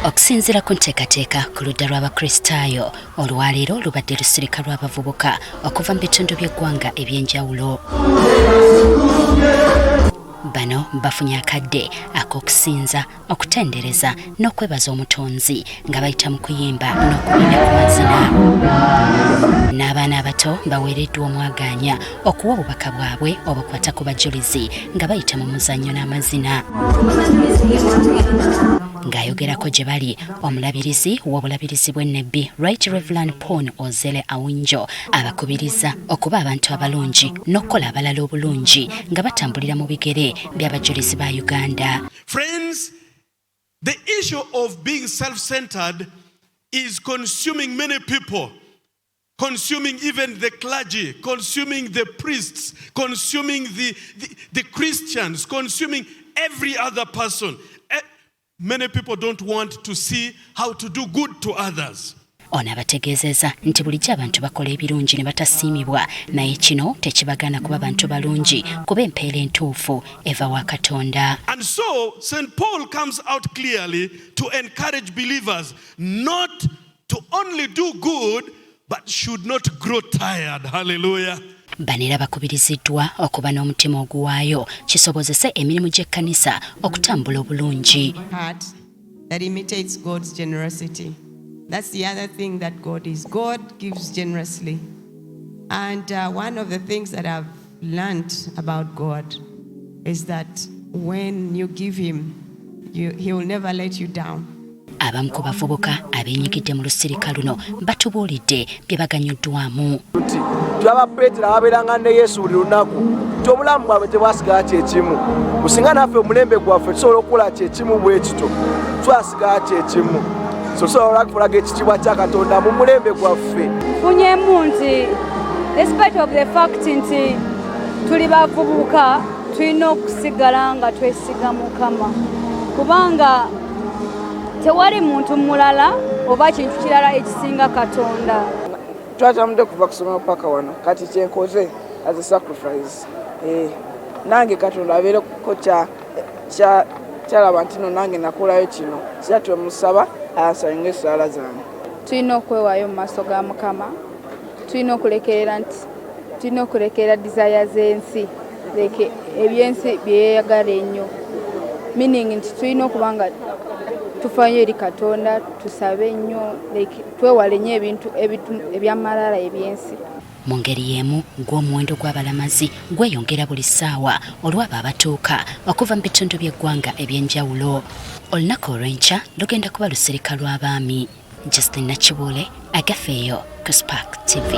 Okusinziira ku nteekateeka ku ludda lw'abakulisitaayo, olwaleero lubadde lusirika lw'abavubuka okuva mu bitundu by'eggwanga eby'enjawulo. Bano bafunye akadde ak'okusinza, okutendereza n'okwebaza omutonzi nga bayita mu kuyimba n'okubina ku mazina. N'abaana abato baweereddwa omwagaanya okuwa obubaka bwabwe obukwata ku bajulizi nga bayita mu muzannyo n'amazina. Ng'ayogerako gye bali, omulabirizi w'obulabirizi bw'e Nebbi, Right Reverend Pons Ozelle Awinjo, abakubiriza okuba abantu abalungi n'okkola abalala obulungi nga batambulira mu bigere by'abajulizi ba Uganda. Friends, the issue of being self-centered is consuming many people, consuming even the clergy, consuming the priests, consuming the Christians, consuming every other person. Many people don't want to see how to do good to others. Ono abategeezezza nti bulijjo abantu bakola ebirungi ne batasiimibwa, naye kino tekibagaana kuba bantu balungi kuba empeera entuufu eva wa Katonda. And so St. Paul comes out clearly to encourage believers not to only do good but should not grow tired. Hallelujah. Banera bakubiriziddwa okuba n'omutima oguwaayo kisobozese emirimu gy'ekkanisa okutambula obulungi. Heart that imitates God's generosity. That's the other thing that God is. God gives generously. And one of the things that I've learned about God is that when you give Him, He will never let you down. Abamu ku bavubuka abeenyigidde mu lusirika luno batubuulidde bye baganyuddwamu. Twabapeetera ababeeranga ne Yesu buli lunaku nti obulamu bwabwe tebwasigala kyekimu. Businga naffe omulembe gwaffe tusobola okukola kyekimu bwe kityo twasigala kyekimu. So tusobola okulaga ekitiibwa kya Katonda mu mulembe gwaffe. Funyemu nti despite of the fact nti tuli bavubuka tulina okusigala nga twesiga Mukama kubanga tewali muntu mulala oba kintu kirala ekisinga Katonda. Twatambudde kuva kusoma paka wano kati kyenkoze as a sacrifice. Nange Katonda abeereko kyalaba nti no nange nakolayo kino kyatwe musaba asanga essaala zange. Tulina okwewaayo mu maaso ga Mukama, tulina okulekerera desire z'ensi, ebyensi byeyagala ennyo, meaning nti tulina okuba nga tufaayo eri Katonda, tusabe nnyo, twewale nnyo ebintu ebyamalala ebyensi. Mu ngeri y'emu, gw'omuwendo gw'abalamazi gweyongera buli ssaawa olw'abo abatuuka okuva mu bitundu by'eggwanga eby'enjawulo. Olunaku olw'enkya lugenda kuba lusirika lw'abaami. Justin Nakibuule, agafeeyo ku Spark TV.